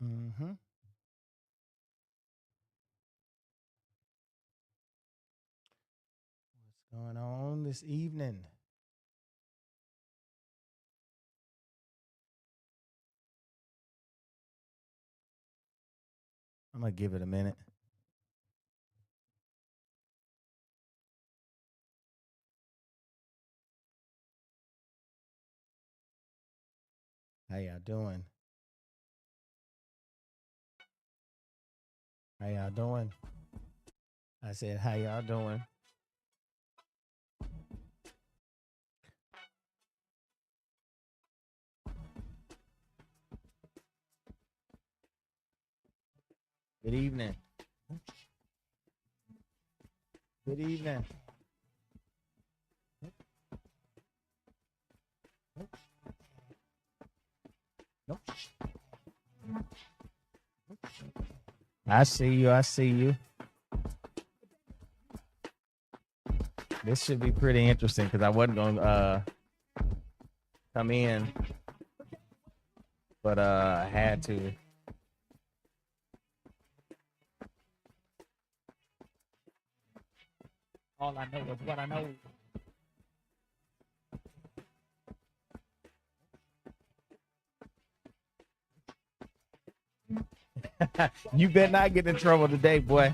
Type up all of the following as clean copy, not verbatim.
Mm-hmm. What's going on this evening? I'm gonna give it a minute. How y'all doing? How y'all doing? I said, how y'all doing? Good evening. Good evening. Nope. I see you. I see you. This should be pretty interesting because I wasn't gonna come in, but I had to. All I know is what I know. You better not get in trouble today, boy.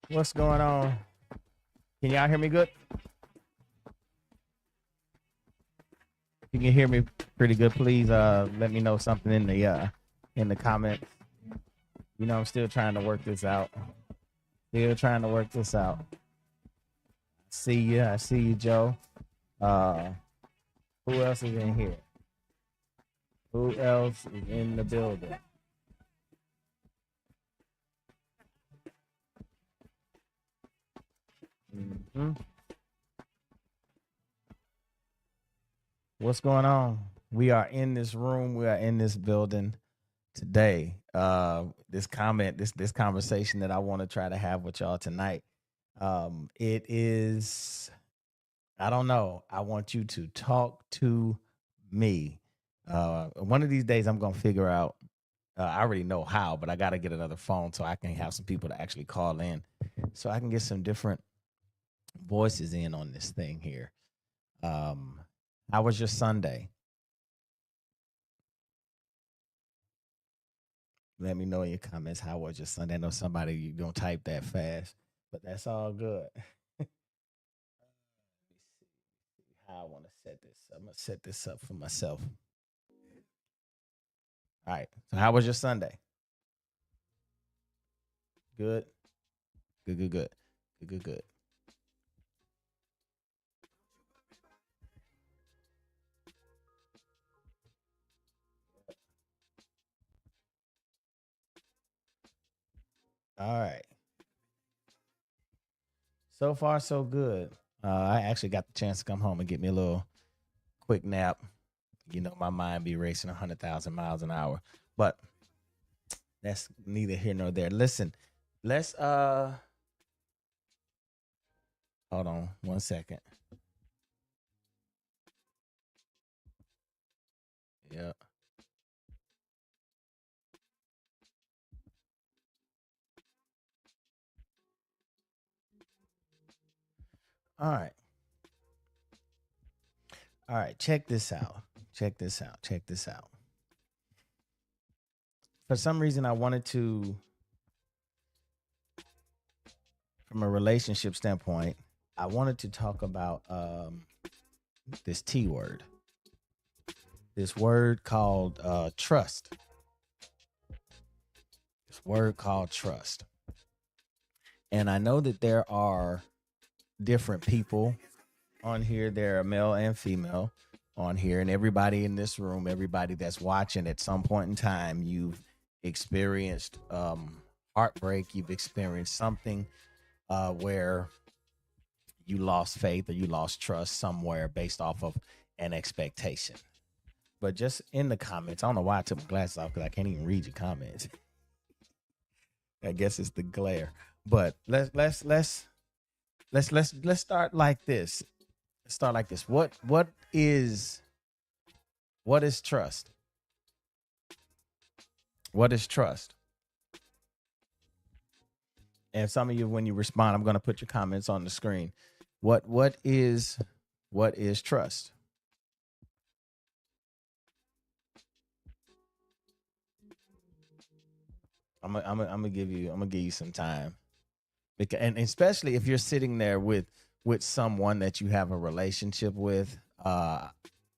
What's going on? Can y'all hear me good? If you can hear me pretty good, please let me know something in the comments. You know, I'm still trying to work this out. Still trying to work this out. See you. I see you, Joe. Uh who else is in here? Who else is in the building? Hmm. What's going on? We are in this room. We are in this building today. This conversation that I want to try to have with y'all tonight. It is, I don't know. I want you to talk to me. One of these days I'm gonna figure out. I already know how, but I got to get another phone so I can have some people to actually call in, so I can get some different voices in on this thing here. Um, how was your Sunday? Let me know in your comments how was your Sunday. I know somebody you don't type that fast, but that's all good. Let me see how I want to set this up. I'm gonna set this up for myself. All right. So how was your Sunday? Good. Good. Good. Good. Good. Good. Good. All right. So far, so good. I actually got the chance to come home and get me a little quick nap. You know, my mind be racing 100,000 miles an hour, but that's neither here nor there. Listen, let's hold on one second. Yeah. All right. All right. Check this out. Check this out. Check this out. For some reason, I wanted to, from a relationship standpoint, I wanted to talk about this T word, this word called trust. This word called trust. And I know that there are different people on here. There are male and female on here, and everybody in this room, everybody that's watching at some point in time, you've experienced heartbreak. You've experienced something where you lost faith or you lost trust somewhere based off of an expectation. but just in the comments. I don't know why I took my glasses off because I can't even read your comments. I guess it's the glare. But let's start like this. Let's start like this. What is trust? What is trust? And some of you, when you respond, I'm going to put your comments on the screen. What is trust? I'm gonna give you some time, because, and especially if you're sitting there with someone that you have a relationship with.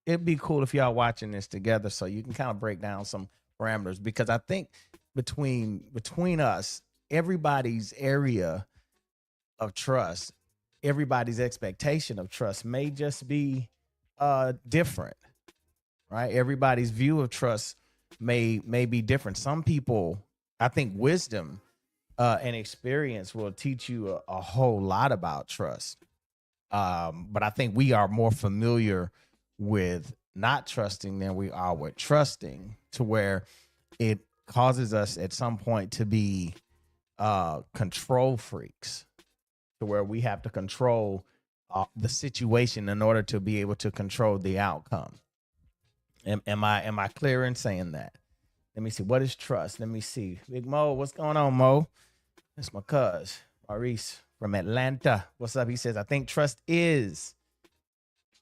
It'd be cool if y'all watching this together so you can kind of break down some parameters, because I think between us, everybody's area of trust, everybody's expectation of trust may just be different, right? Everybody's view of trust may be different. Some people, I think wisdom and experience will teach you a whole lot about trust. But I think we are more familiar with not trusting than we are with trusting, to where it causes us at some point to be control freaks, to where we have to control the situation in order to be able to control the outcome. Am I clear in saying that? Let me see. What is trust? Let me see. Big Mo, what's going on, Mo? That's my cuz, Maurice from Atlanta. What's up? He says, I think trust is,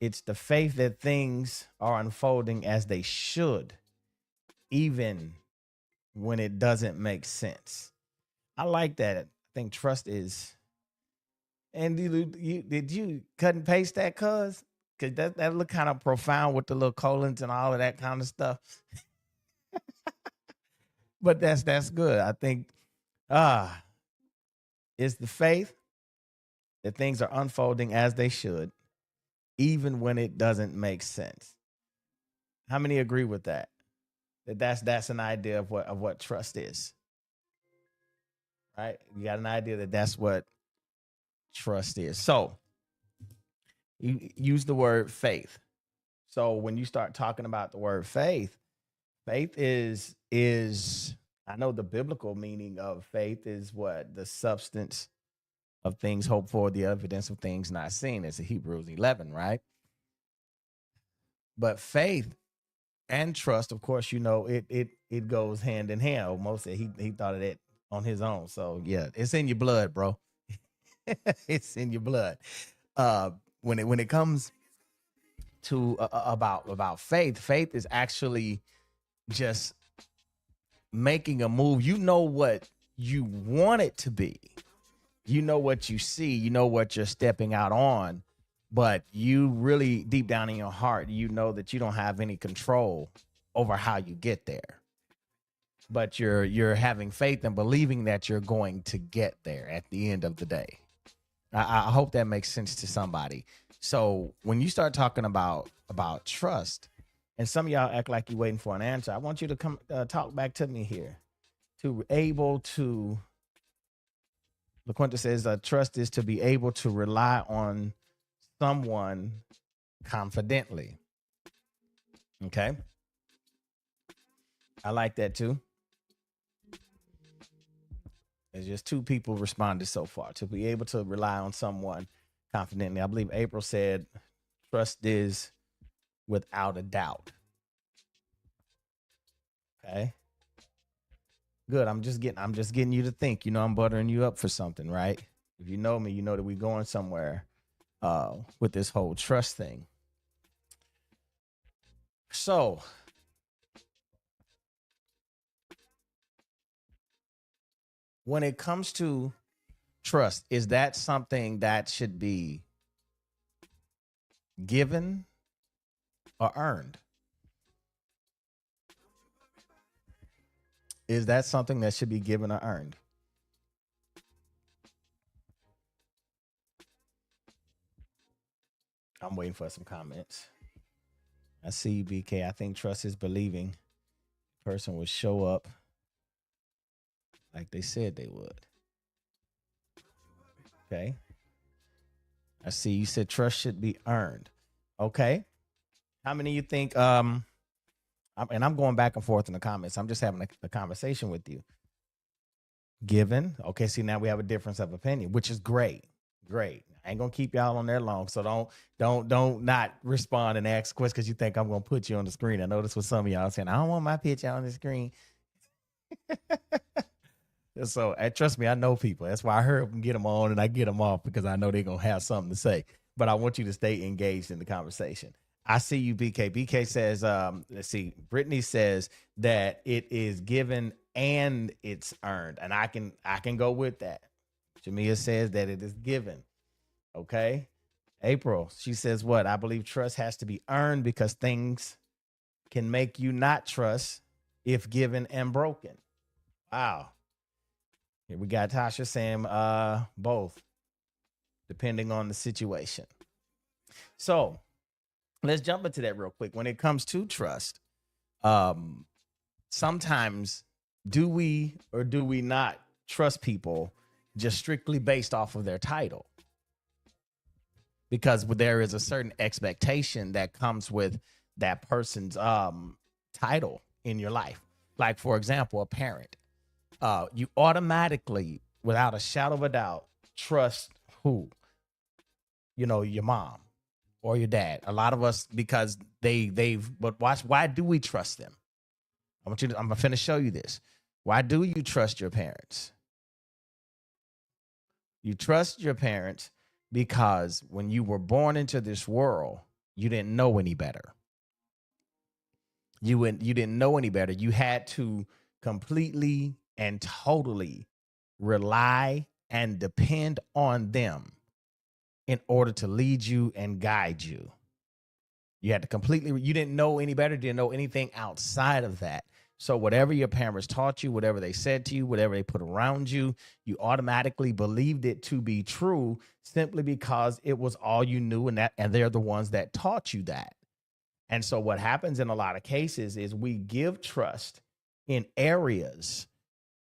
it's the faith that things are unfolding as they should, even when it doesn't make sense. I like that. I think trust is. And did you cut and paste that, cuz? Because that look kind of profound with the little colons and all of that kind of stuff. But that's good. I think it's the faith that things are unfolding as they should, even when it doesn't make sense. How many agree with that? That's an idea of what trust is, right? You got an idea that that's what trust is. So you use the word faith. So when you start talking about the word faith, faith is I know the biblical meaning of faith is what? The substance of things hoped for, the evidence of things not seen. It's a Hebrews 11, right? But faith and trust, of course, it goes hand in hand. Most of he thought of that on his own. So yeah, it's in your blood, bro. It's in your blood. When it comes to about faith is actually just making a move. You know what you want it to be. You know what you see. You know what you're stepping out on. But you really, deep down in your heart, you know that you don't have any control over how you get there. But you're having faith and believing that you're going to get there at the end of the day. I hope that makes sense to somebody. So when you start talking about trust, and some of y'all act like you're waiting for an answer, I want you to come talk back to me here. To able to, LaQuinta says, trust is to be able to rely on someone confidently. Okay. I like that too. There's just two people responded so far. To be able to rely on someone confidently. I believe April said trust is without a doubt. Okay. Good. I'm just getting you to think. I'm buttering you up for something, right? If you know me, you know that we're going somewhere with this whole trust thing. So when it comes to trust, is that something that should be given or earned? Is that something that should be given or earned? I'm waiting for some comments. I see you, BK. I think trust is believing the person will show up like they said they would. Okay. I see you said trust should be earned. Okay. How many of you think And I'm going back and forth in the comments. I'm just having a conversation with you. Given, okay, see, now we have a difference of opinion, which is great. Great. I ain't gonna keep y'all on there long. So don't not respond and ask questions because you think I'm gonna put you on the screen. I noticed what some of y'all saying, I don't want my picture on the screen. So trust me, I know people. That's why I heard them get them on and I get them off because I know they're gonna have something to say. But I want you to stay engaged in the conversation. I see you, BK. BK says, let's see, Brittany says that it is given and it's earned. And I can go with that. Jamia says that it is given. Okay. April, she says what? I believe trust has to be earned because things can make you not trust if given and broken. Wow. Here we got Tasha saying both, depending on the situation. So let's jump into that real quick. When it comes to trust, sometimes do we or do we not trust people just strictly based off of their title? Because there is a certain expectation that comes with that person's title in your life. Like, for example, a parent. You automatically, without a shadow of a doubt, trust who? You know, your mom or your dad. A lot of us, because but watch, why do we trust them? I'm gonna finish show you this. Why do you trust your parents? You trust your parents because when you were born into this world, you didn't know any better. You didn't know any better. You had to completely and totally rely and depend on them in order to lead you and guide you. You had to you didn't know any better, didn't know anything outside of that. So whatever your parents taught you, whatever they said to you, whatever they put around you, you automatically believed it to be true simply because it was all you knew, and they're the ones that taught you that. And so what happens in a lot of cases is we give trust in areas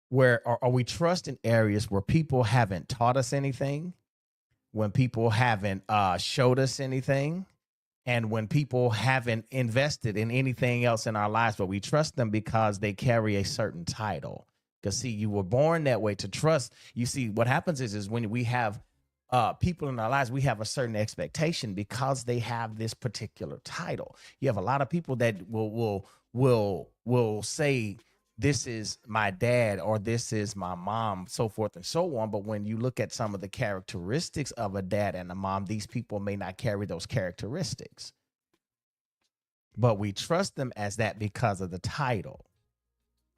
where, or we trust in areas where people haven't taught us anything, when people haven't showed us anything, and when people haven't invested in anything else in our lives, but we trust them because they carry a certain title. Because see, you were born that way to trust. You see, what happens is when we have people in our lives, we have a certain expectation because they have this particular title. You have a lot of people that will say, this is my dad or this is my mom, so forth and so on. But when you look at some of the characteristics of a dad and a mom, these people may not carry those characteristics. But we trust them as that because of the title.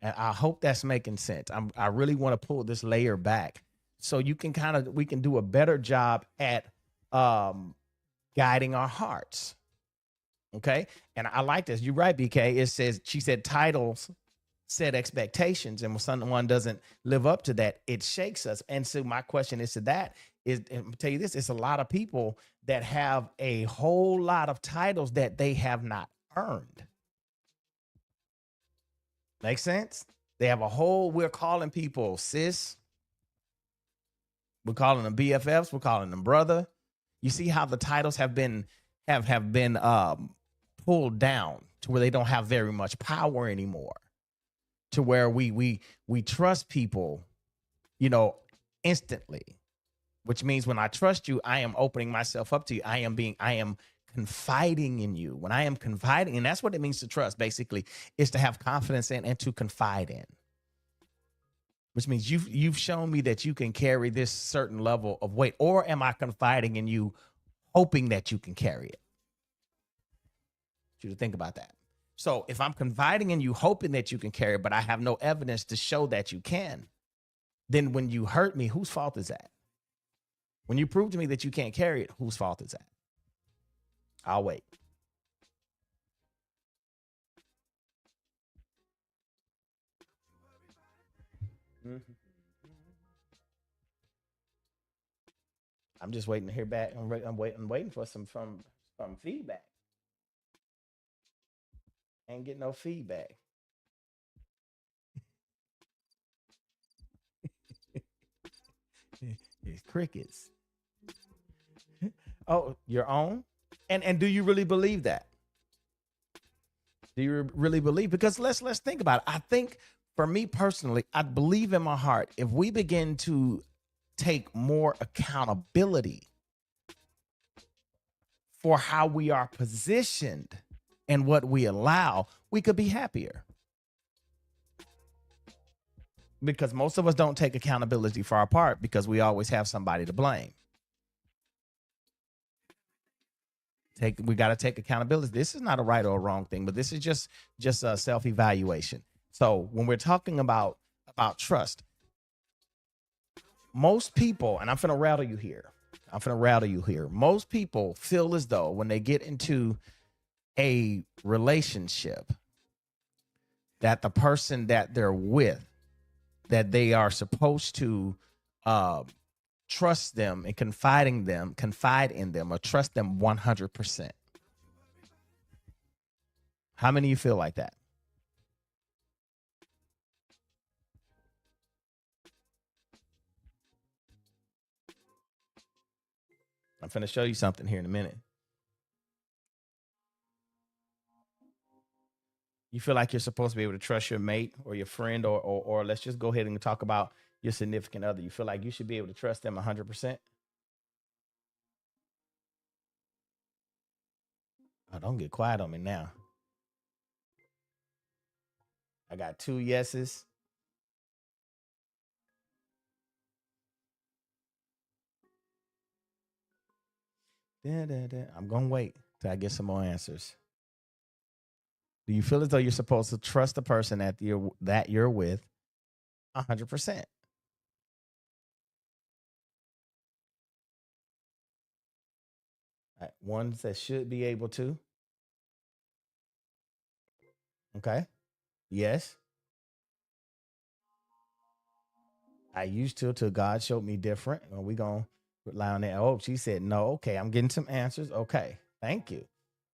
And I hope that's making sense. I really want to pull this layer back so you can we can do a better job at guiding our hearts. Okay. And I like this. You're right, BK. It says, she said titles set expectations, and when someone doesn't live up to that, it shakes us. And so my question is to that is, and I'll tell you this, it's a lot of people that have a whole lot of titles that they have not earned. Make sense? They have a whole, we're calling people sis, we're calling them BFFs, we're calling them brother. You see how the titles have been pulled down to where they don't have very much power anymore. To where we trust people, you know, instantly, which means when I trust you, I am opening myself up to you. I am confiding in you. When I am confiding, and that's what it means to trust, basically, is to have confidence in and to confide in. Which means you've shown me that you can carry this certain level of weight, or am I confiding in you, hoping that you can carry it? I want you to think about that. So if I'm confiding in you, hoping that you can carry it, but I have no evidence to show that you can, then when you hurt me, whose fault is that? When you prove to me that you can't carry it, whose fault is that? I'll wait. Mm-hmm. I'm just waiting to hear back. I'm waiting for some feedback. Ain't getting no feedback. It's crickets. Oh, your own? And do you really believe that? Do you really believe? Because let's think about it. I think for me personally, I believe in my heart if we begin to take more accountability for how we are positioned and what we allow, we could be happier. Because most of us don't take accountability for our part because we always have somebody to blame. We got to take accountability. This is not a right or a wrong thing, but this is just a self-evaluation. So when we're talking about trust, most people, and I'm finna rattle you here. Most people feel as though when they get into a relationship that the person that they're with, that they are supposed to trust them and confide in them, or trust them 100%. How many of you feel like that? I'm finna show you something here in a minute. You feel like you're supposed to be able to trust your mate or your friend, or let's just go ahead and talk about your significant other. You feel like you should be able to trust them 100%? Oh, don't get quiet on me now. I got 2 yeses. I'm gonna wait till I get some more answers. Do you feel as though you're supposed to trust the person that you're with 100%? Ones that should be able to. Okay. Yes. I used to till God showed me different. Well, we gonna rely on that. Oh, she said no. Okay, I'm getting some answers. Okay, thank you.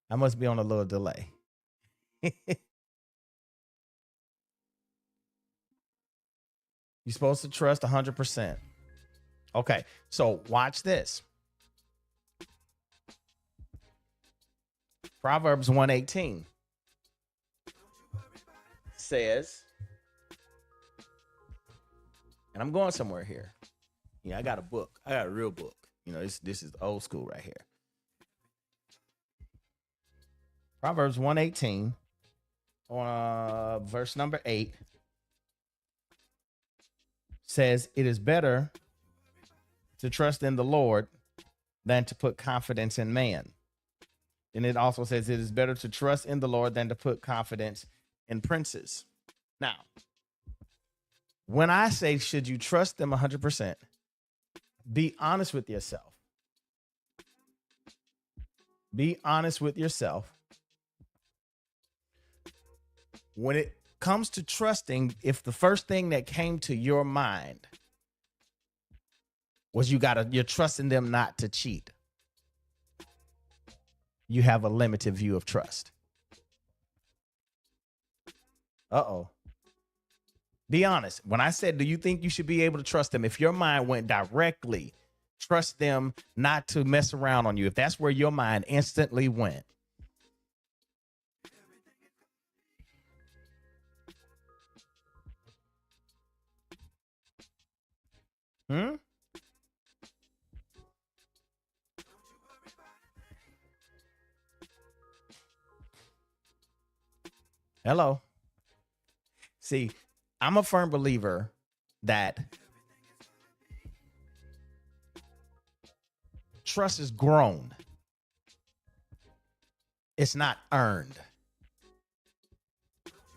I must be on a little delay. You're supposed to trust 100%. Okay, so watch this. Proverbs 1:18 says, and I'm going somewhere here. Yeah, I got a book. I got a real book. You know, this is old school right here. Proverbs 1:18 on verse number 8 says, "It is better to trust in the Lord than to put confidence in man." And it also says it is better to trust in the Lord than to put confidence in princes. Now, when I say, should you trust them 100%, be honest with yourself. Be honest with yourself. When it comes to trusting, if the first thing that came to your mind was you're trusting them not to cheat, you have a limited view of trust. Uh-oh. Be honest. When I said, do you think you should be able to trust them? If your mind went directly, trust them not to mess around on you. If that's where your mind instantly went. Hello. See, I'm a firm believer that trust is grown. It's not earned.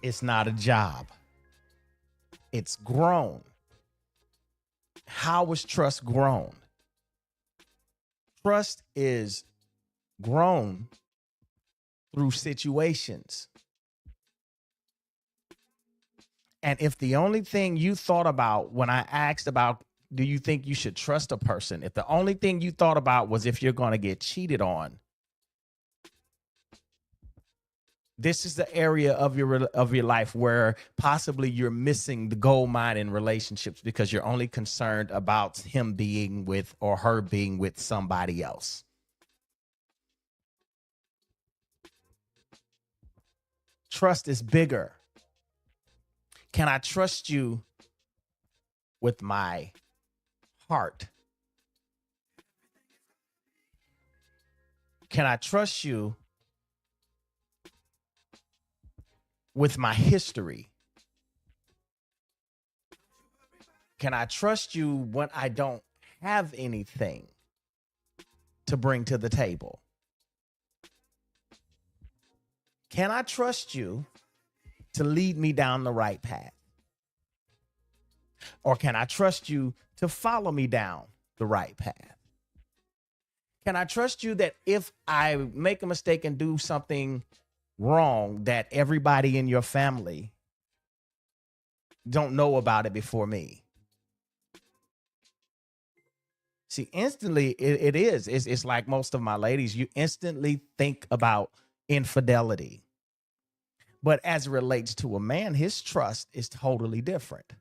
It's not a job. It's grown. How is trust grown? Trust is grown through situations. And if the only thing you thought about when I asked about, do you think you should trust a person? If the only thing you thought about was if you're going to get cheated on, this is the area of your life where possibly you're missing the gold mine in relationships because you're only concerned about him being with or her being with somebody else. Trust is bigger. Can I trust you with my heart? Can I trust you with my history? Can I trust you when I don't have anything to bring to the table? Can I trust you to lead me down the right path? Or can I trust you to follow me down the right path? Can I trust you that if I make a mistake and do something wrong, that everybody in your family don't know about it before me? See, instantly it is. It's like most of my ladies, you instantly think about infidelity. But as it relates to a man, his trust is totally different.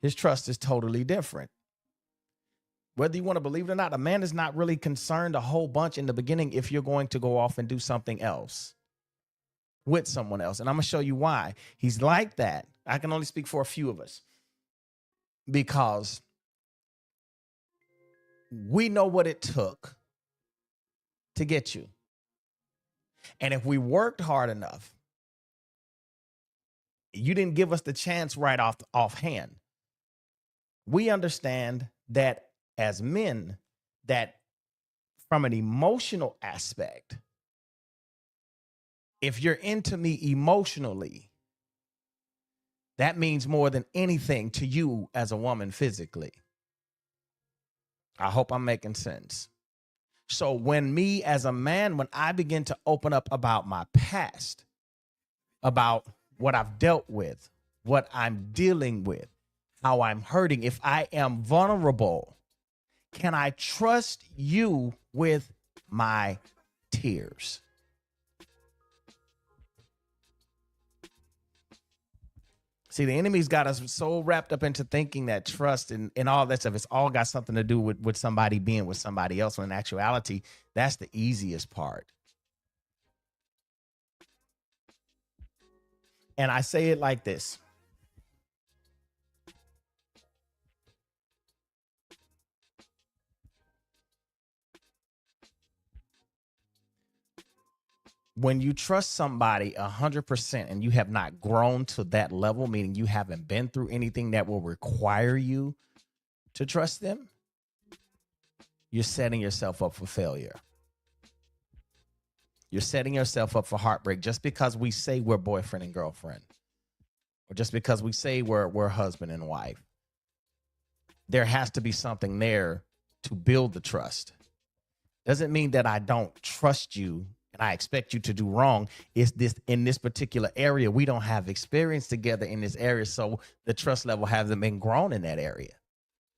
His trust is totally different. Whether you want to believe it or not, a man is not really concerned a whole bunch in the beginning if you're going to go off and do something else with someone else. And I'm going to show you why. He's like that. I can only speak for a few of us because we know what it took to get you. And if we worked hard enough, you didn't give us the chance right offhand. We understand that as men, that from an emotional aspect, if you're into me emotionally, that means more than anything to you as a woman physically. I hope I'm making sense. So when me as a man, when I begin to open up about my past, about what I've dealt with, what I'm dealing with, how I'm hurting, if I am vulnerable, can I trust you with my tears? See, the enemy's got us so wrapped up into thinking that trust and all that stuff, it's all got something to do with somebody being with somebody else. When in actuality, that's the easiest part. And I say it like this. When you trust somebody 100% and you have not grown to that level, meaning you haven't been through anything that will require you to trust them, you're setting yourself up for failure. You're setting yourself up for heartbreak just because we say we're boyfriend and girlfriend, or just because we say we're husband and wife. There has to be something there to build the trust. Doesn't mean that I don't trust you and I expect you to do wrong. It's this in this particular area, we don't have experience together in this area, so the trust level hasn't been grown in that area.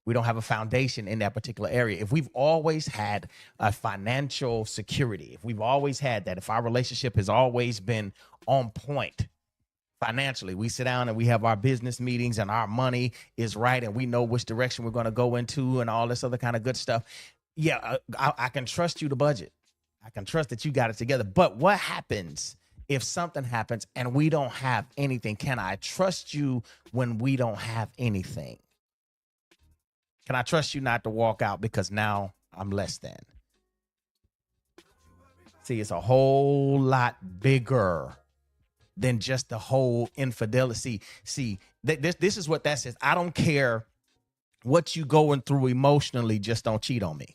We don't have a foundation in that particular area. If we've always had a financial security, if we've always had that, if our relationship has always been on point financially, we sit down and we have our business meetings and our money is right and we know which direction we're going to go into and all this other kind of good stuff. Yeah, I can trust you to budget. I can trust that you got it together. But what happens if something happens and we don't have anything? Can I trust you when we don't have anything? Can I trust you not to walk out because now I'm less than? See, it's a whole lot bigger than just the whole infidelity. See, this is what that says. I don't care what you going through emotionally, just don't cheat on me.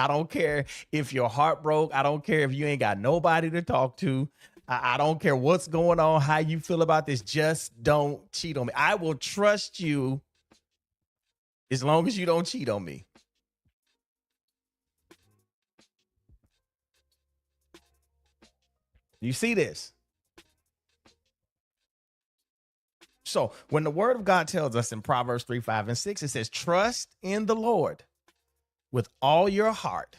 I don't care if your heart broke. I don't care if you ain't got nobody to talk to. I don't care what's going on, how you feel about this. Just don't cheat on me. I will trust you as long as you don't cheat on me. You see this? So when the word of God tells us in Proverbs 3, 5, and 6, it says, trust in the Lord with all your heart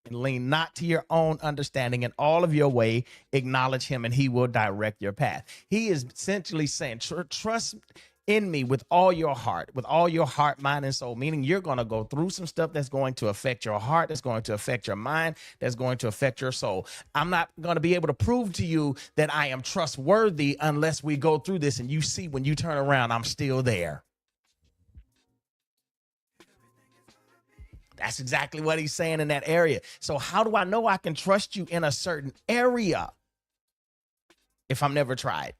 and lean not to your own understanding. In all of your way, acknowledge him and he will direct your path. He is essentially saying, trust in me with all your heart, mind, and soul. Meaning you're going to go through some stuff that's going to affect your heart, that's going to affect your mind, that's going to affect your soul. I'm not going to be able to prove to you that I am trustworthy unless we go through this and you see when you turn around, I'm still there. That's exactly what he's saying in that area. So how do I know I can trust you in a certain area if I'm never tried?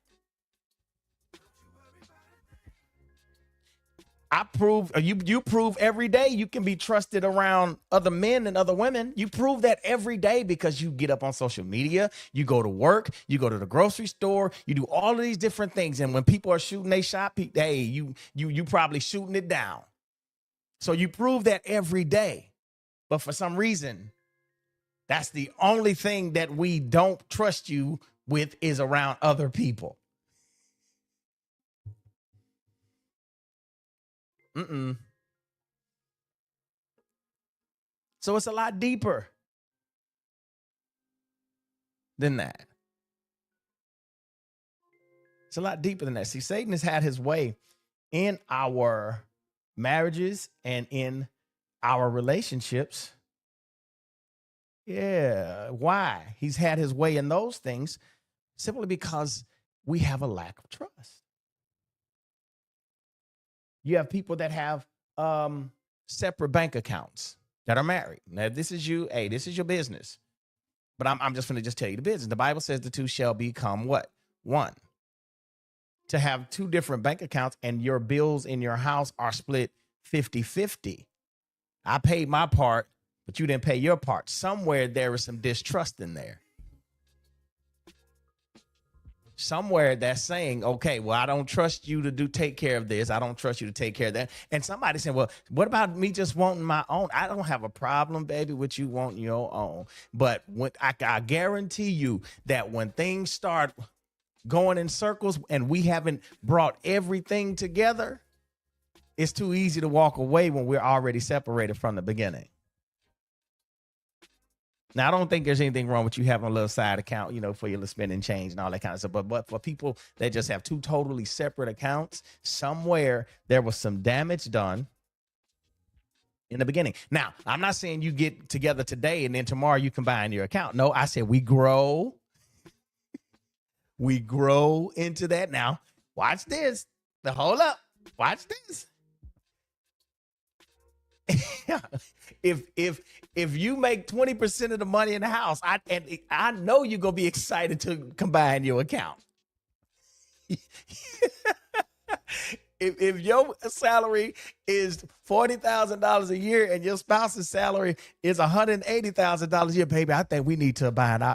You prove every day you can be trusted around other men and other women. You prove that every day because you get up on social media, you go to work, you go to the grocery store, you do all of these different things. And when people are shooting they shot, hey, you probably shooting it down. So you prove that every day. But for some reason, that's the only thing that we don't trust you with is around other people. So it's a lot deeper than that. It's a lot deeper than that. See, Satan has had his way in our marriages and in our relationships. Yeah. Why? He's had his way in those things simply because we have a lack of trust. You have people that have separate bank accounts that are married. Now, this is you. Hey, this is your business. But I'm just going to just tell you the business. The Bible says the two shall become what? One. To have two different bank accounts and your bills in your house are split 50-50. I paid my part, but you didn't pay your part. Somewhere there is some distrust in there. Somewhere that's saying, okay, well, I don't trust you to take care of this. I don't trust you to take care of that. And somebody saying, well, what about me just wanting my own? I don't have a problem, baby, with you wanting your own. But when I guarantee you that when things start going in circles and we haven't brought everything together, it's too easy to walk away when we're already separated from the beginning. Now, I don't think there's anything wrong with you having a little side account, for your spending change and all that kind of stuff. But for people that just have two totally separate accounts, somewhere there was some damage done in the beginning. Now, I'm not saying you get together today and then tomorrow you combine your account. No, I said we grow. We grow into that. Now, watch this. Hold up. Watch this. If you make 20% of the money in the house, I know you're gonna be excited to combine your account. if your salary is $40,000 a year and your spouse's salary is $180,000 a year, baby, I think we need to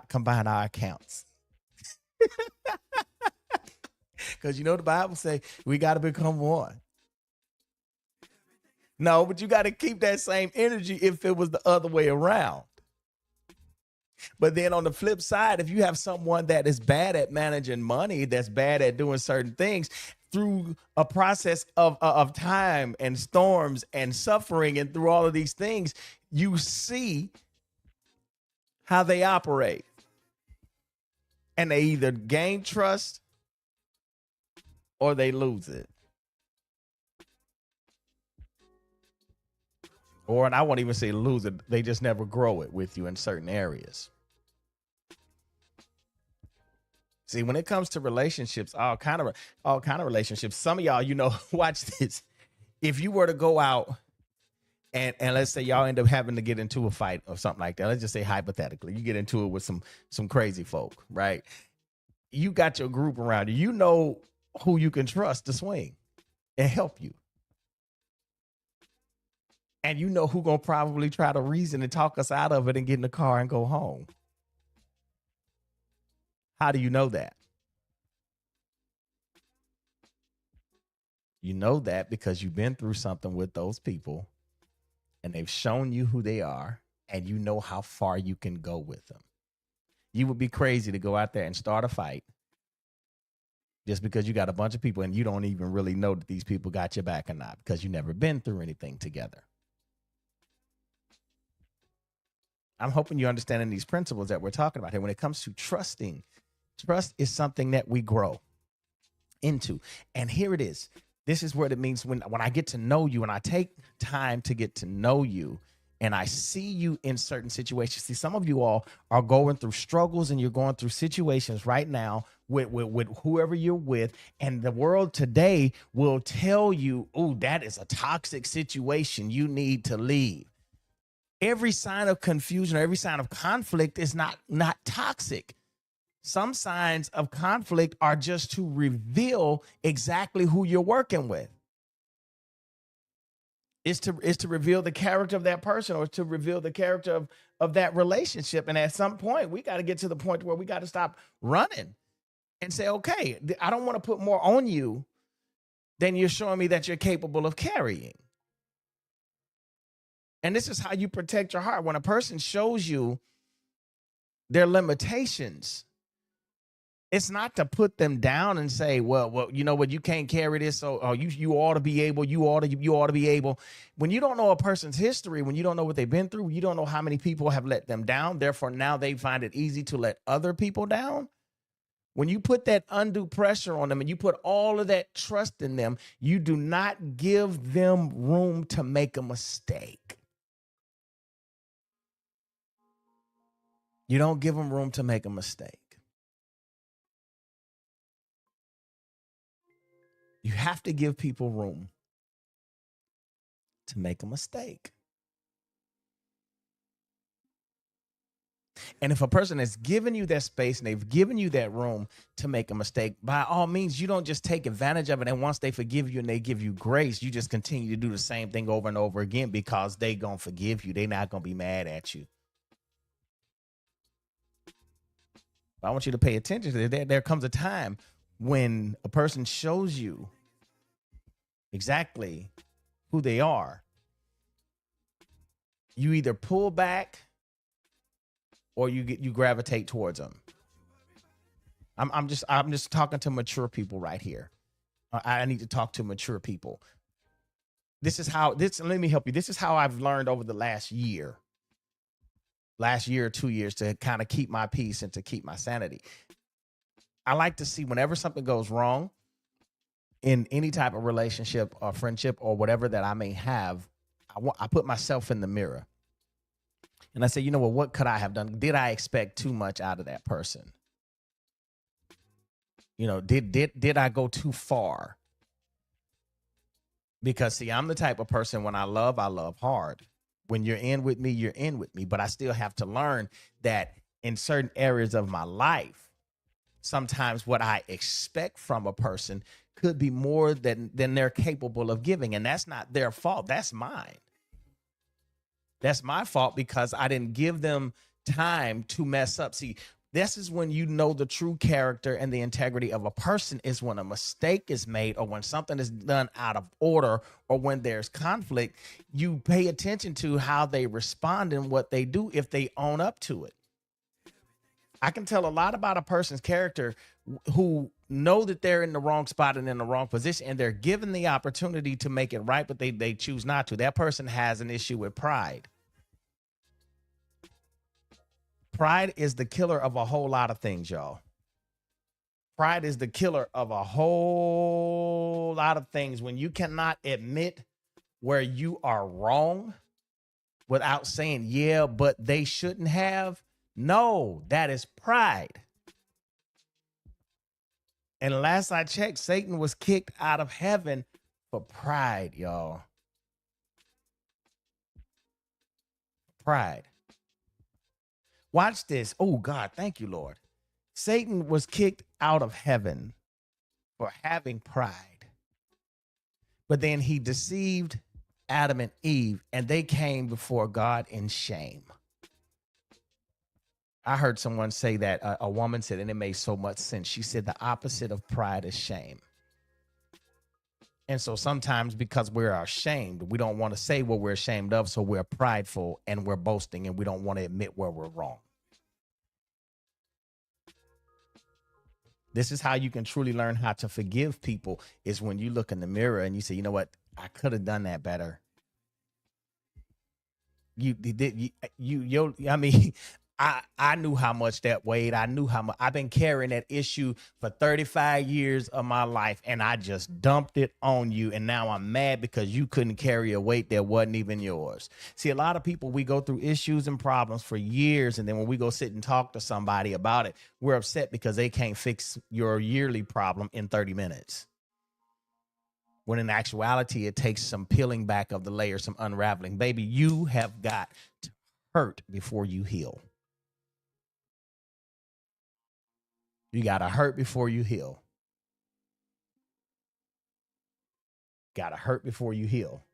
combine our accounts. Because the Bible say we got to become one. No, but you got to keep that same energy if it was the other way around. But then on the flip side, if you have someone that is bad at managing money, that's bad at doing certain things through a process of time and storms and suffering and through all of these things, you see how they operate. And they either gain trust or they lose it. Or, and I won't even say lose it, they just never grow it with you in certain areas. See, when it comes to relationships, all kind of relationships, some of y'all, watch this. If you were to go out and let's say y'all end up having to get into a fight or something like that, let's just say hypothetically, you get into it with some crazy folk, right? You got your group around you. You know who you can trust to swing and help you. And you know who gonna probably try to reason and talk us out of it and get in the car and go home. How do you know that? You know that because you've been through something with those people and they've shown you who they are and you know how far you can go with them. You would be crazy to go out there and start a fight just because you got a bunch of people and you don't even really know that these people got your back or not because you've never been through anything together. I'm hoping you're understanding these principles that we're talking about here. When it comes to trusting, trust is something that we grow into. And here it is. This is what it means when I get to know you and I take time to get to know you and I see you in certain situations. See, some of you all are going through struggles and you're going through situations right now with whoever you're with. And the world today will tell you, oh, that is a toxic situation. You need to leave. Every sign of confusion or every sign of conflict is not toxic. Some signs of conflict are just to reveal exactly who you're working with. It's to reveal the character of that person or to reveal the character of that relationship. And at some point, we got to get to the point where we got to stop running and say, okay, I don't want to put more on you than you're showing me that you're capable of carrying. And this is how you protect your heart. When a person shows you their limitations, it's not to put them down and say, well, you know what, you can't carry this, so you ought to be able, you ought to be able. When you don't know a person's history, when you don't know what they've been through, you don't know how many people have let them down. Therefore, now they find it easy to let other people down. When you put that undue pressure on them and you put all of that trust in them, you do not give them room to make a mistake. You don't give them room to make a mistake. You have to give people room to make a mistake. And if a person has given you that space and they've given you that room to make a mistake, by all means, you don't just take advantage of it. And once they forgive you and they give you grace, you just continue to do the same thing over and over again because they gonna forgive you. They're not gonna be mad at you. But I want you to pay attention to that. There comes a time when a person shows you exactly who they are. You either pull back or you gravitate towards them. I'm just talking to mature people right here. I need to talk to mature people. Let me help you. This is how I've learned over the last year or 2 years to kind of keep my peace and to keep my sanity. I like to see whenever something goes wrong in any type of relationship or friendship or whatever that I may have, I put myself in the mirror. And I say, you know what could I have done? Did I expect too much out of that person? You know, did I go too far? Because see, I'm the type of person when I love hard. When you're in with me, you're in with me. But I still have to learn that in certain areas of my life, sometimes what I expect from a person could be more than they're capable of giving. And that's not their fault. That's mine. That's my fault because I didn't give them time to mess up. See, this is when you know the true character and the integrity of a person is when a mistake is made or when something is done out of order or when there's conflict. You pay attention to how they respond and what they do if they own up to it. I can tell a lot about a person's character who know that they're in the wrong spot and in the wrong position and they're given the opportunity to make it right, but they choose not to. That person has an issue with pride. Pride is the killer of a whole lot of things, y'all. Pride is the killer of a whole lot of things. When you cannot admit where you are wrong without saying, yeah, but they shouldn't have. No, that is pride. And last I checked, Satan was kicked out of heaven for pride, y'all. Pride. Watch this. Oh, God, thank you, Lord. Satan was kicked out of heaven for having pride. But then he deceived Adam and Eve, and they came before God in shame. I heard someone say that, a woman said, and it made so much sense. She said the opposite of pride is shame. And so sometimes because we're ashamed, we don't want to say what we're ashamed of. So we're prideful and we're boasting and we don't want to admit where we're wrong. This is how you can truly learn how to forgive people is when you look in the mirror and you say, you know what? I could have done that better. I mean, I knew how much that weighed. I knew how much I've been carrying that issue for 35 years of my life, and I just dumped it on you. And now I'm mad because you couldn't carry a weight that wasn't even yours. See, a lot of people, we go through issues and problems for years, and then when we go sit and talk to somebody about it, we're upset because they can't fix your yearly problem in 30 minutes. When in actuality, it takes some peeling back of the layer, some unraveling. Baby, you have got to hurt before you heal. You got to hurt before you heal. Got to hurt before you heal.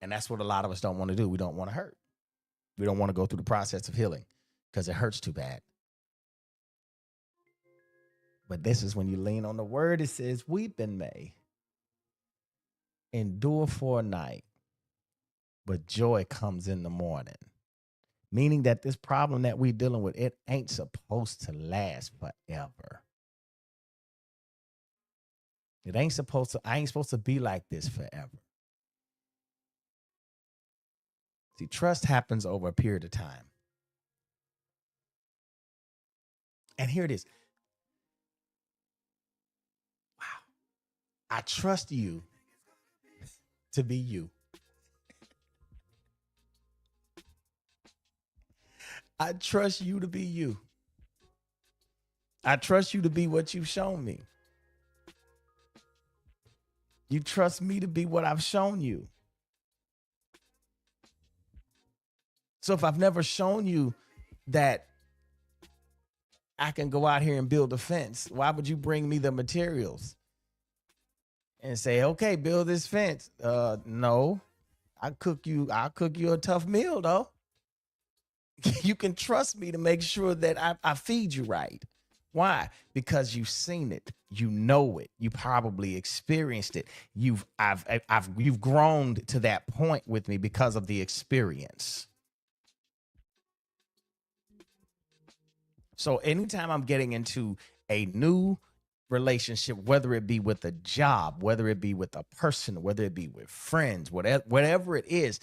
And that's what a lot of us don't want to do. We don't want to hurt. We don't want to go through the process of healing because it hurts too bad. But this is when you lean on the word. It says, weeping may endure for a night, but joy comes in the morning. Meaning that this problem that we're dealing with, it ain't supposed to last forever. I ain't supposed to be like this forever. See, trust happens over a period of time. And here it is. Wow. I trust you to be you. I trust you to be you. I trust you to be what you've shown me. You trust me to be what I've shown you. So if I've never shown you that I can go out here and build a fence, why would you bring me the materials and say, okay, build this fence? No, I'll cook you a tough meal though. You can trust me to make sure that I feed you right. Why? Because you've seen it, you know it, you probably experienced it. You've grown to that point with me because of the experience. So anytime I'm getting into a new relationship, whether it be with a job, whether it be with a person, whether it be with friends, whatever it is,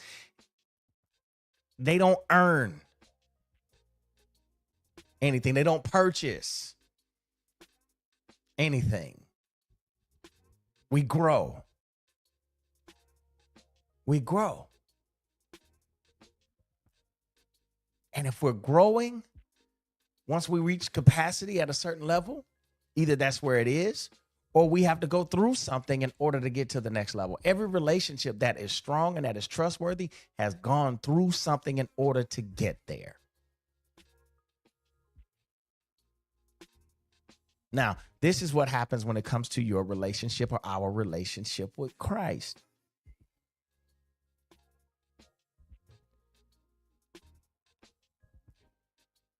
they don't earn anything. They don't purchase anything. We grow. We grow. And if we're growing, once we reach capacity at a certain level, either that's where it is, or we have to go through something in order to get to the next level. Every relationship that is strong and that is trustworthy has gone through something in order to get there. Now, this is what happens when it comes to your relationship or our relationship with Christ.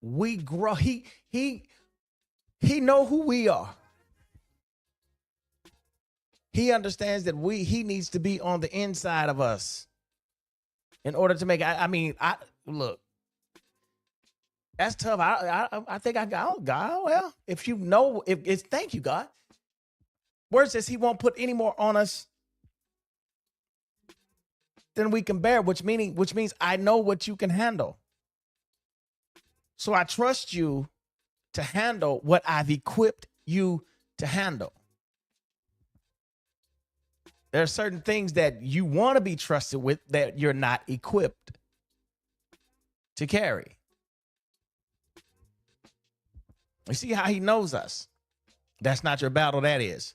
We grow. He know who we are. He understands that he needs to be on the inside of us in order to make. I look. That's tough. I think I got God. Well, if you know, if it's thank you, God. Word says he won't put any more on us than we can bear, which means I know what you can handle. So I trust you to handle what I've equipped you to handle. There are certain things that you want to be trusted with that you're not equipped to carry. You see how he knows us. That's not your battle, that is.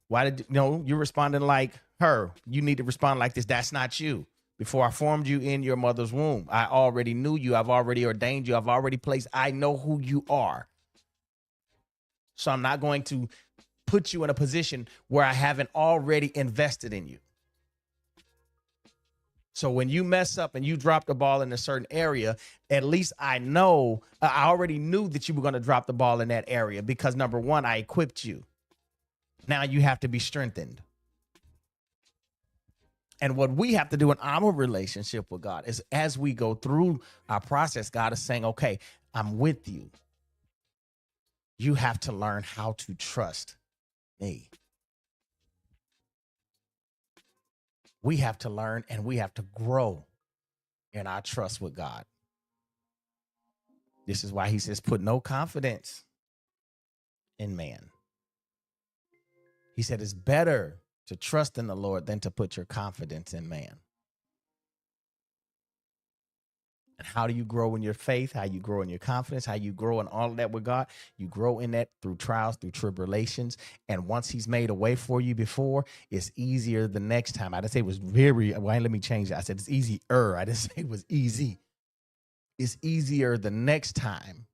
Why did you're responding like her? You need to respond like this. That's not you. Before I formed you in your mother's womb, I already knew you. I've already ordained you. I've already placed. I know who you are. So I'm not going to put you in a position where I haven't already invested in you. So when you mess up and you drop the ball in a certain area, at least I know, I already knew that you were going to drop the ball in that area because number one, I equipped you. Now you have to be strengthened. And what we have to do in our relationship with God is as we go through our process, God is saying, okay, I'm with you. You have to learn how to trust me. We have to learn and we have to grow in our trust with God. This is why he says, put no confidence in man. He said, it's better to trust in the Lord than to put your confidence in man. And how do you grow in your faith? How you grow in your confidence? How you grow in all of that with God? You grow in that through trials, through tribulations. And once he's made a way for you before, it's easier the next time. I didn't say it was very, well, let me change it. I said it's easier. I didn't say it was easy. It's easier the next time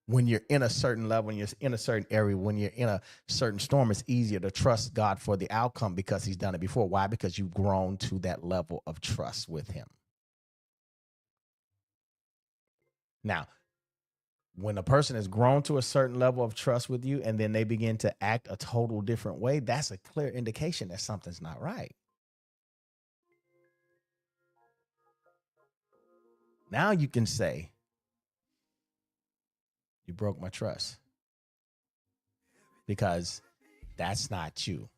when you're in a certain level, when you're in a certain area, when you're in a certain storm. It's easier to trust God for the outcome because he's done it before. Why? Because you've grown to that level of trust with him. Now, when a person has grown to a certain level of trust with you and then they begin to act a total different way, that's a clear indication that something's not right. Now you can say, you broke my trust, because that's not you.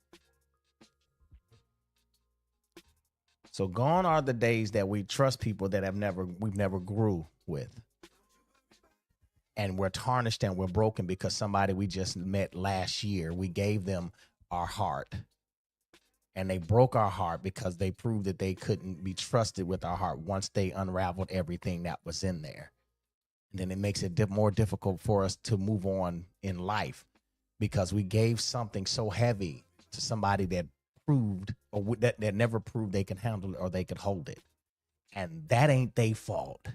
So gone are the days that we trust people that we've never grew with. And we're tarnished and we're broken because somebody we just met last year, we gave them our heart. And they broke our heart because they proved that they couldn't be trusted with our heart once they unraveled everything that was in there. And then it makes it more difficult for us to move on in life because we gave something so heavy to somebody that proved or that never proved they could handle it or they could hold it. And that ain't their fault.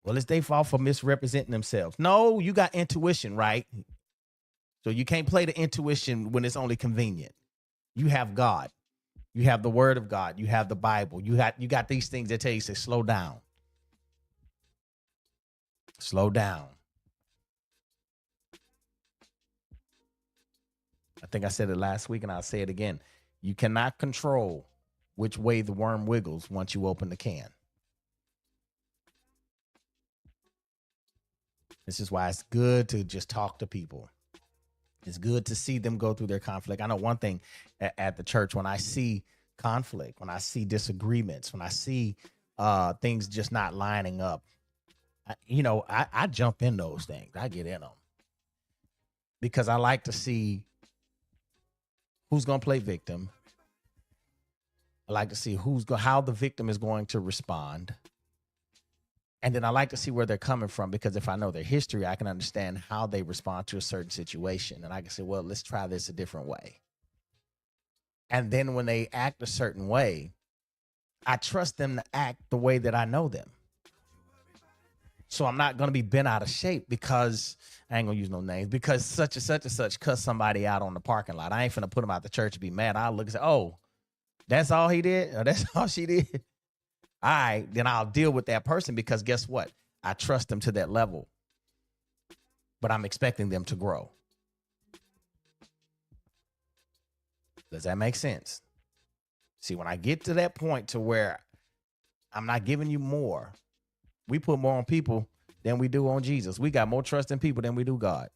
Well, it's their fault for misrepresenting themselves. No, you got intuition, right? So you can't play the intuition when it's only convenient. You have God. You have the word of God. You have the Bible. You got these things that tell you, say, slow down. Slow down. I think I said it last week and I'll say it again. You cannot control which way the worm wiggles once you open the can. This is why it's good to just talk to people. It's good to see them go through their conflict. I know one thing at the church, when I see conflict, when I see disagreements, when I see things just not lining up, I jump in those things. I get in them because I like to see who's going to play victim. I like to see how the victim is going to respond. And then I like to see where they're coming from, because if I know their history, I can understand how they respond to a certain situation. And I can say, well, let's try this a different way. And then when they act a certain way, I trust them to act the way that I know them. So I'm not going to be bent out of shape because I ain't going to use no names, because such and such cuss somebody out on the parking lot. I ain't finna put them out the church and be mad. I'll look and say, oh, that's all he did? Or that's all she did? All right, then I'll deal with that person, because guess what? I trust them to that level, but I'm expecting them to grow. Does that make sense? See, when I get to that point to where I'm not giving you more, we put more on people than we do on Jesus. We got more trust in people than we do God.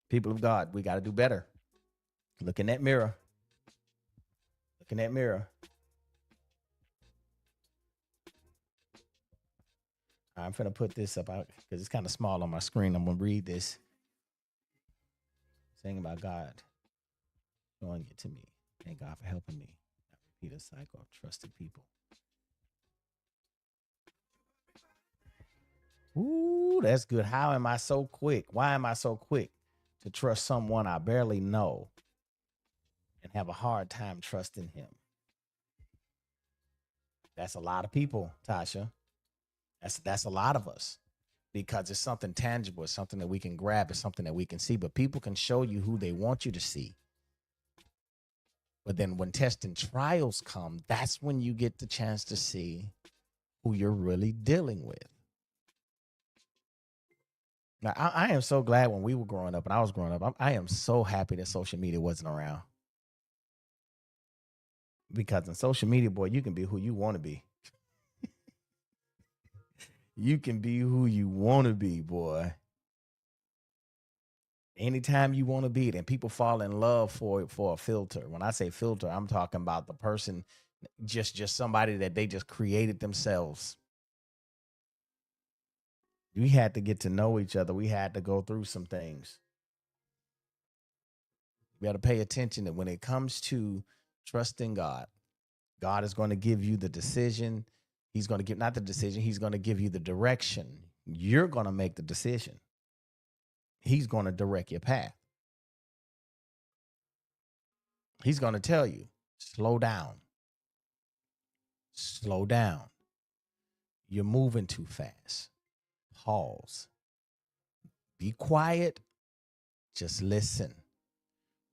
People of God, we got to do better. Look in that mirror. Look in that mirror. I'm finna put this up out because it's kind of small on my screen. I'm gonna read this. Saying about God showing it to me. Thank God for helping me not repeat a cycle of trusted people. Ooh, that's good. How am I so quick? Why am I so quick to trust someone I barely know and have a hard time trusting him? That's a lot of people, Tasha. That's a lot of us, because it's something tangible. It's something that we can grab. It's something that we can see. But people can show you who they want you to see. But then when tests and trials come, that's when you get the chance to see who you're really dealing with. Now, I am so glad when we were growing up and I was growing up, I am so happy that social media wasn't around. Because in social media, boy, you can be who you want to be. You can be who you want to be, boy. Anytime you want to be it, and people fall in love for a filter. When I say filter, I'm talking about the person just somebody that they just created themselves. We had to get to know each other. We had to go through some things. We got to pay attention that when it comes to trusting God, God is going to give you the decision. He's going to give, not the decision, he's going to give you the direction. You're going to make the decision. He's going to direct your path. He's going to tell you, slow down. Slow down. You're moving too fast. Pause. Be quiet. Just listen.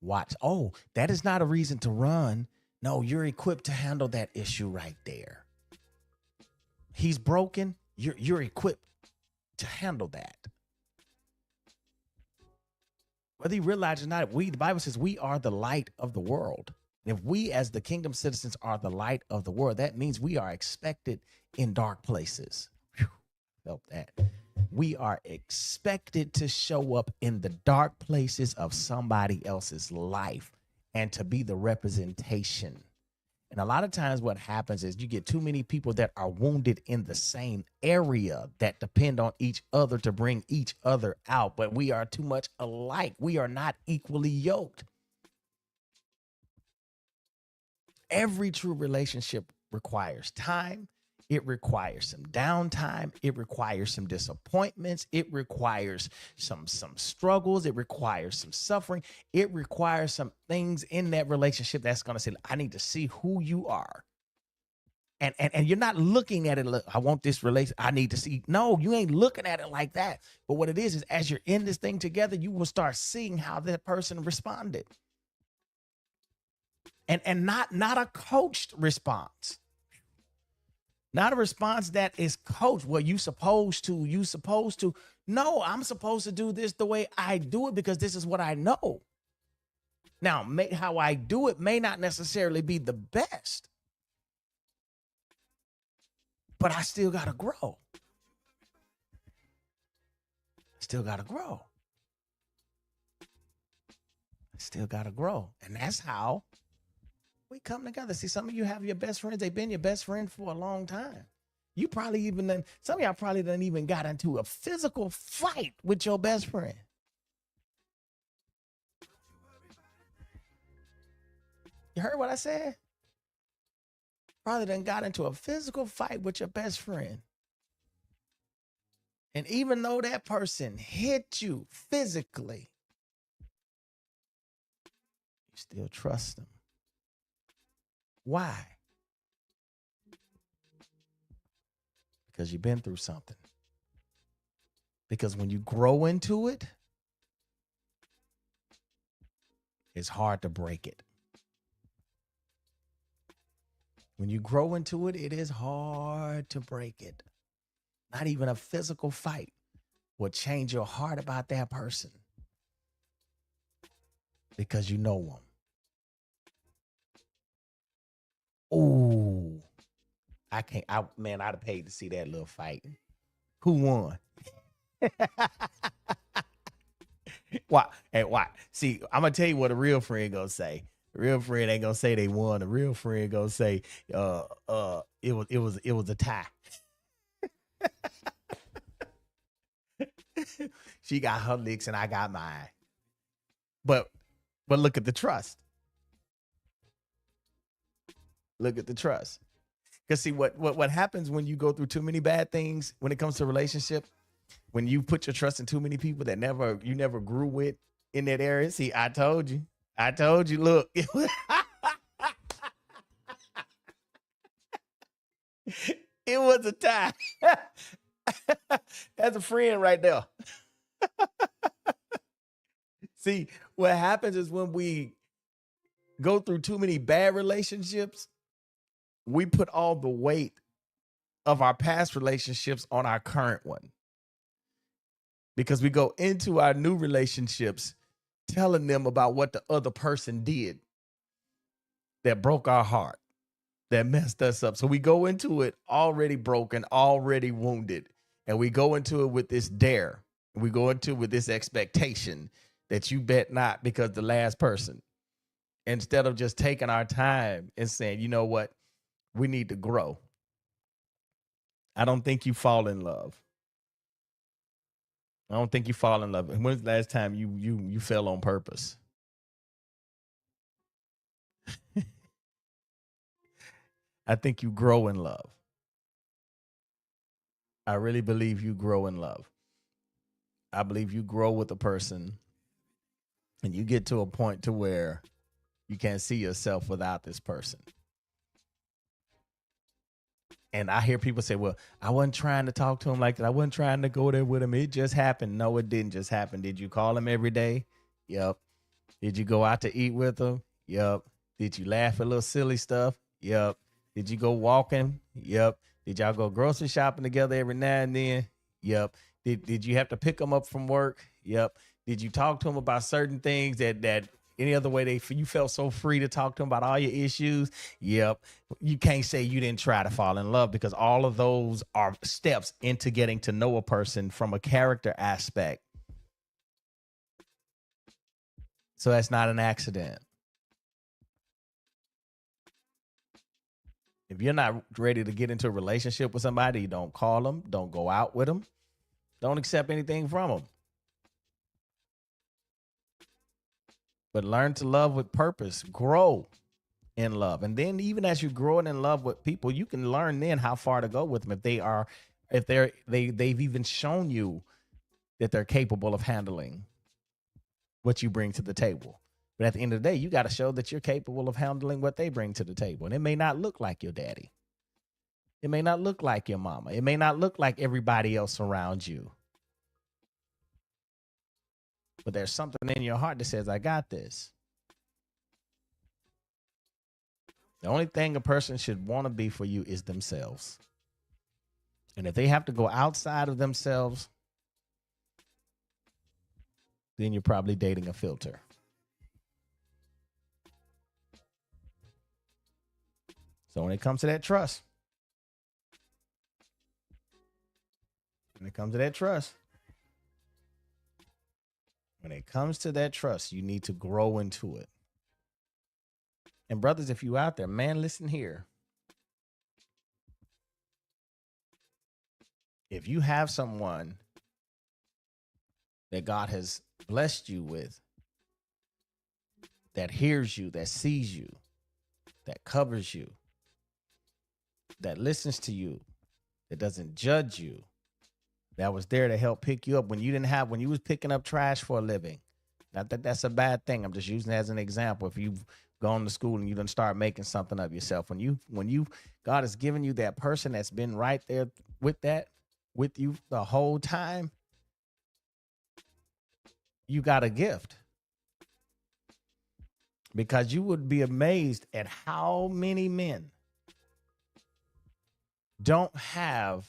Watch. Oh, that is not a reason to run. No, you're equipped to handle that issue right there. He's broken. You're equipped to handle that. Whether you realize it or not, the Bible says we are the light of the world. And if we as the kingdom citizens are the light of the world, that means we are expected in dark places. Whew, felt that. We are expected to show up in the dark places of somebody else's life and to be the representation. And a lot of times what happens is you get too many people that are wounded in the same area that depend on each other to bring each other out. But we are too much alike. We are not equally yoked. Every true relationship requires time. It requires some downtime. It requires some disappointments. It requires some struggles. It requires some suffering. It requires some things in that relationship that's going to say, I need to see who you are. And you're not looking at it, look, I want this relation. I need to see. No, you ain't looking at it like that. But what it is as you're in this thing together, you will start seeing how that person responded. And not a coached response. Not a response that is coached. Well, you supposed to. No, I'm supposed to do this the way I do it because this is what I know. Now, how I do it may not necessarily be the best, but I still got to grow. Still got to grow. Still got to grow. And that's how we come together. See, some of you have your best friends. They've been your best friend for a long time. You probably even, some of y'all probably done even got into a physical fight with your best friend. You heard what I said? Probably done got into a physical fight with your best friend. And even though that person hit you physically, you still trust them. Why? Because you've been through something. Because when you grow into it, it's hard to break it. When you grow into it, it is hard to break it. Not even a physical fight will change your heart about that person because you know them. Oh, I'd have paid to see that little fight. Who won? Why? Hey, why? See, I'm gonna tell you what a real friend gonna say. The real friend ain't gonna say they won. The real friend gonna say, it was a tie. She got her licks and I got mine. But look at the trust. Look at the trust. Because see, what happens when you go through too many bad things when it comes to relationship, when you put your trust in too many people that you never grew with in that area. See, I told you, look. It was a tie. That's a friend right there. See, what happens is when we go through too many bad relationships, we put all the weight of our past relationships on our current one. Because we go into our new relationships telling them about what the other person did that broke our heart, that messed us up. So we go into it already broken, already wounded. And we go into it with this dare. We go into it with this expectation that you bet not because the last person. Instead of just taking our time and saying, you know what? We need to grow. I don't think you fall in love. I don't think you fall in love. When's the last time you fell on purpose? I think you grow in love. I really believe you grow in love. I believe you grow with a person and you get to a point to where you can't see yourself without this person. And I hear people say, well, I wasn't trying to talk to him like that. I wasn't trying to go there with him. It just happened. No, it didn't just happen. Did you call him every day? Yep. Did you go out to eat with him? Yep. Did you laugh at little silly stuff? Yep. Did you go walking? Yep. Did y'all go grocery shopping together every now and then? Yep. Did you have to pick him up from work? Yep. Did you talk to him about certain things that any other way you felt so free to talk to him about all your issues? Yep. You can't say you didn't try to fall in love because all of those are steps into getting to know a person from a character aspect. So that's not an accident. If you're not ready to get into a relationship with somebody, don't call them, don't go out with them, don't accept anything from them. But learn to love with purpose, grow in love. And then even as you're growing in love with people, you can learn then how far to go with them they've even shown you that they're capable of handling what you bring to the table. But at the end of the day, you got to show that you're capable of handling what they bring to the table. And it may not look like your daddy. It may not look like your mama. It may not look like everybody else around you. But there's something in your heart that says, I got this. The only thing a person should want to be for you is themselves. And if they have to go outside of themselves, then you're probably dating a filter. So when it comes to that trust, you need to grow into it. And brothers, if you out there, man, listen here. If you have someone that God has blessed you with, that hears you, that sees you, that covers you, that listens to you, that doesn't judge you, that was there to help pick you up when you was picking up trash for a living. Not that that's a bad thing. I'm just using it as an example. If you've gone to school and you done start making something of yourself, when you God has given you that person that's been right there with you the whole time, you got a gift. Because you would be amazed at how many men don't have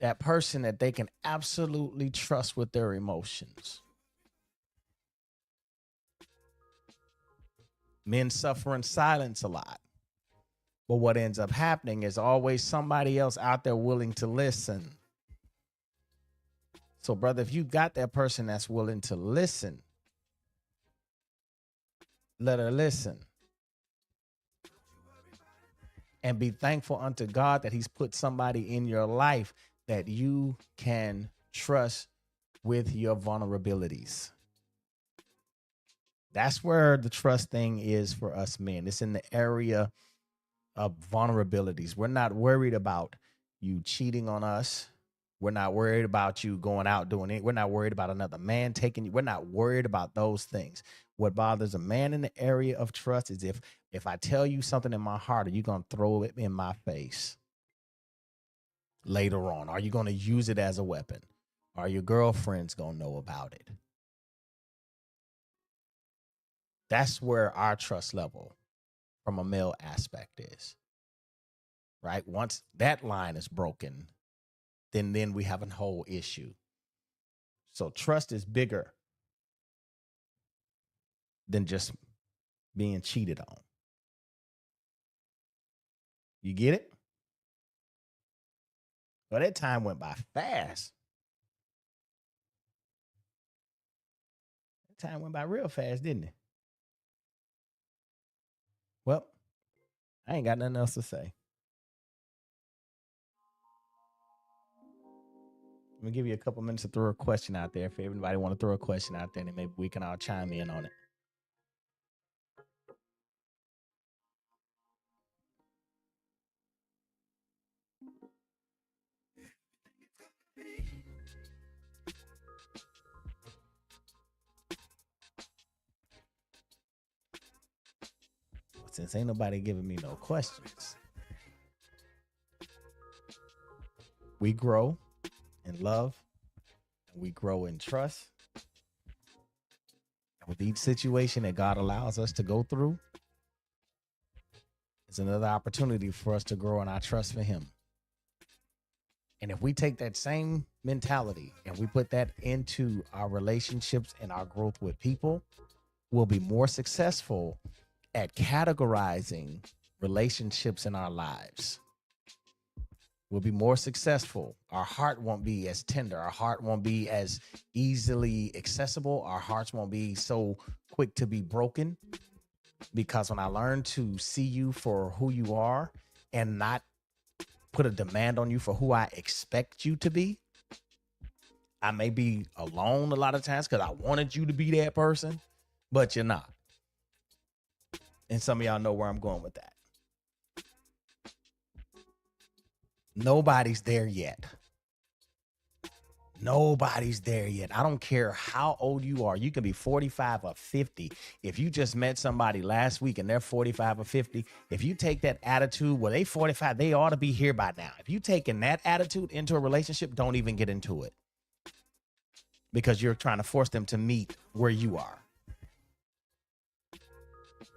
that person that they can absolutely trust with their emotions. Men suffer in silence a lot. But what ends up happening is always somebody else out there willing to listen. So, brother, if you got that person that's willing to listen, let her listen. And be thankful unto God that he's put somebody in your life that you can trust with your vulnerabilities. That's where the trust thing is for us men. It's in the area of vulnerabilities. We're not worried about you cheating on us. We're not worried about you going out doing it. We're not worried about another man taking you. We're not worried about those things. What bothers a man in the area of trust is if I tell you something in my heart, are you going to throw it in my face later on? Are you going to use it as a weapon? Are your girlfriends going to know about it? That's where our trust level from a male aspect is, right? Once that line is broken, then we have a whole issue. So trust is bigger than just being cheated on. You get it? Well, that time went by fast. That time went by real fast, didn't it? Well, I ain't got nothing else to say. Let me give you a couple minutes to throw a question out there. If everybody want to throw a question out there, then maybe we can all chime in on it. Since ain't nobody giving me no questions, we grow in love, and we grow in trust. And with each situation that God allows us to go through, it's another opportunity for us to grow in our trust for Him. And if we take that same mentality and we put that into our relationships and our growth with people, we'll be more successful at categorizing relationships in our lives. We'll be more successful. Our heart won't be as tender. Our heart won't be as easily accessible. Our hearts won't be so quick to be broken. Because when I learn to see you for who you are and not put a demand on you for who I expect you to be, I may be alone a lot of times because I wanted you to be that person, but you're not. And some of y'all know where I'm going with that. Nobody's there yet. Nobody's there yet. I don't care how old you are. You can be 45 or 50. If you just met somebody last week and they're 45 or 50, if you take that attitude, well, they 45, they ought to be here by now. If you taking that attitude into a relationship, don't even get into it. Because you're trying to force them to meet where you are.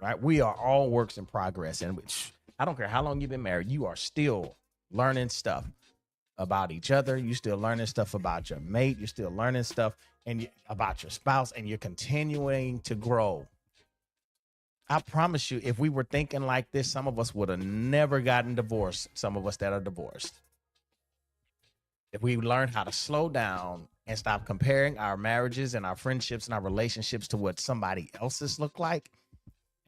Right? We are all works in progress. And I don't care how long you've been married, you are still learning stuff about each other. You're still learning stuff about your mate. You're still learning stuff about your spouse, and you're continuing to grow. I promise you, if we were thinking like this, some of us would have never gotten divorced. Some of us that are divorced. If we learned how to slow down and stop comparing our marriages and our friendships and our relationships to what somebody else's look like,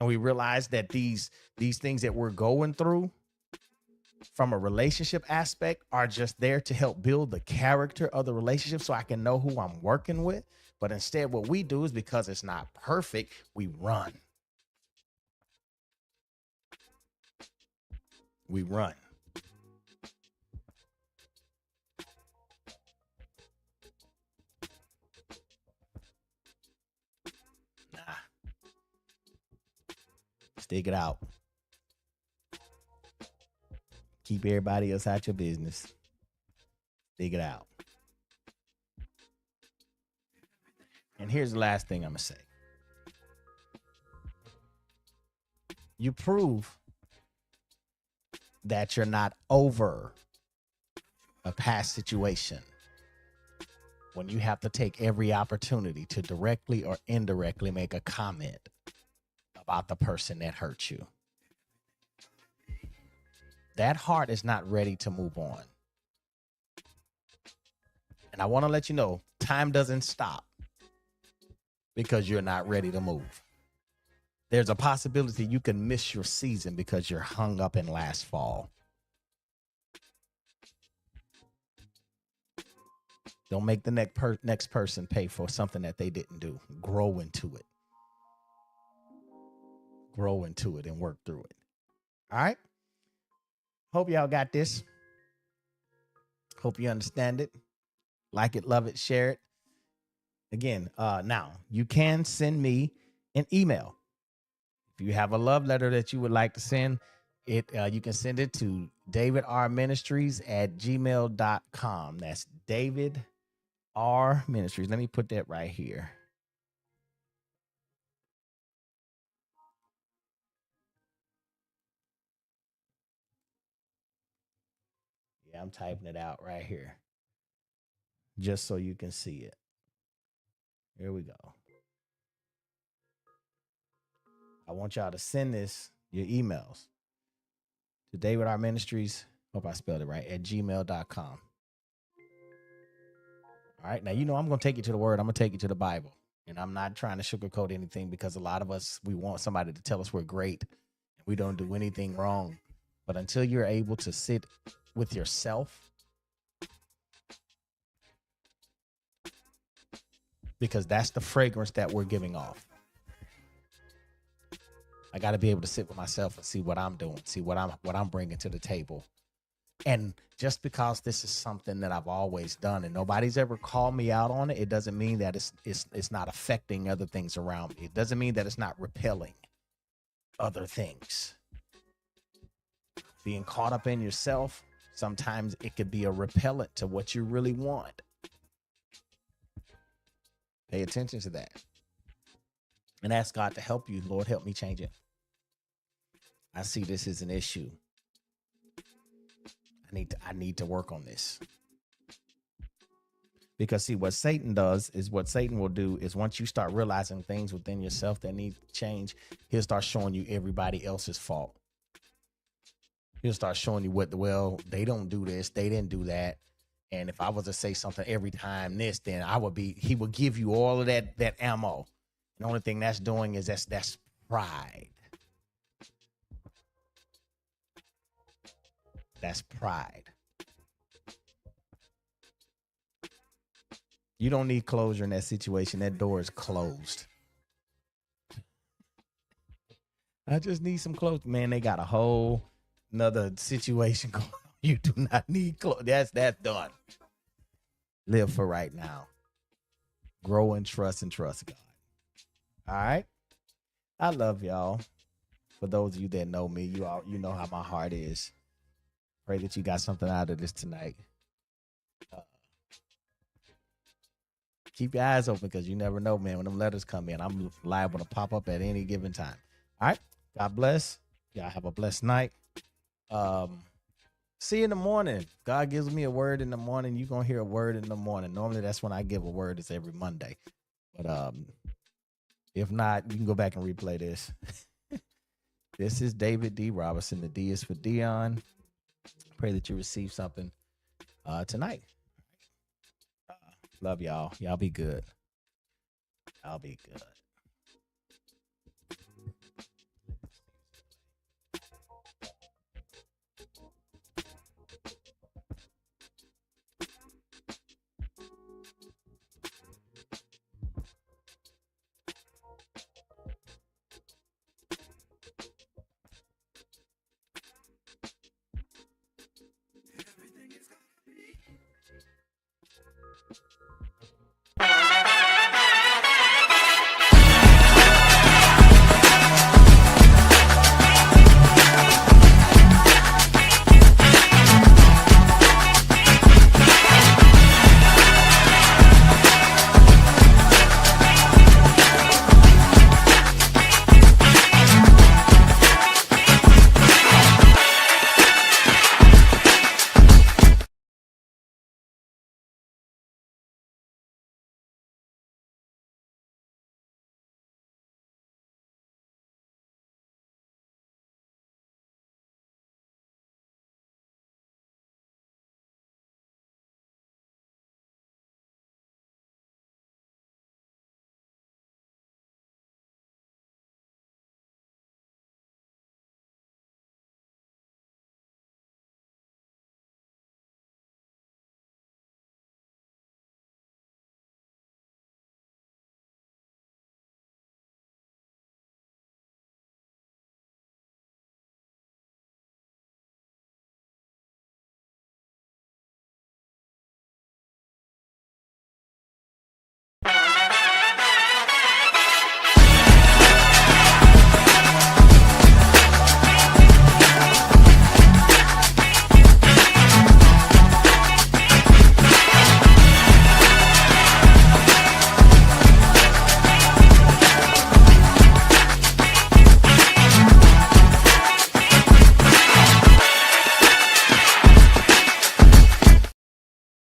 and we realize that these things that we're going through from a relationship aspect are just there to help build the character of the relationship so I can know who I'm working with. But instead, what we do is, because it's not perfect, we run. We run. Nah. Stick it out. Keep everybody else out your business. Dig it out. And here's the last thing I'm going to say. You prove that you're not over a past situation when you have to take every opportunity to directly or indirectly make a comment about the person that hurt you. That heart is not ready to move on. And I want to let you know, time doesn't stop because you're not ready to move. There's a possibility you can miss your season because you're hung up in last fall. Don't make the next person pay for something that they didn't do. Grow into it. Grow into it and work through it. All right? Hope y'all got this. Hope you understand it. Like it, love it, share it. Again, now you can send me an email. If you have a love letter that you would like to send it, you can send it to davidrministries@gmail.com. That's David R Ministries. Let me put that right here. Yeah, I'm typing it out right here, just so you can see it. Here we go. I want y'all to send your emails to David R Ministries. Hope I spelled it right, @gmail.com. All right. Now, I'm going to take you to the word. I'm going to take you to the Bible. And I'm not trying to sugarcoat anything, because a lot of us, we want somebody to tell us we're great. We don't do anything wrong. But until you're able to sit with yourself, because that's the fragrance that we're giving off. I got to be able to sit with myself and see what I'm doing, see what I'm bringing to the table. And just because this is something that I've always done and nobody's ever called me out on it, it doesn't mean that it's not affecting other things around me. It doesn't mean that it's not repelling other things. Being caught up in yourself, sometimes it could be a repellent to what you really want. Pay attention to that. And ask God to help you. Lord, help me change it. I see this as an issue. I need to work on this. Because see, what Satan does is what Satan will do is once you start realizing things within yourself that need to change, he'll start showing you everybody else's fault. He'll start showing you well, they don't do this, they didn't do that. And if I was to say something every time this, then he would give you all of that ammo. The only thing that's doing is that's pride. That's pride. You don't need closure in that situation. That door is closed. I just need some closure. Man, they got a whole another situation going on. You do not need closure. That's done. Live for right now. Grow in trust and trust God. All right. I love y'all. For those of you that know me, you know how my heart is. Pray that you got something out of this tonight. Keep your eyes open because you never know, man. When them letters come in, I'm liable to pop up at any given time. All right. God bless. Y'all have a blessed night. See you in the morning. God gives me a word in the morning. You're going to hear a word in the morning. Normally, that's when I give a word. It's every Monday. But if not, you can go back and replay this. This is David D. Robinson. The D is for Dion. Pray that you receive something tonight. Love y'all. Y'all be good. Y'all be good.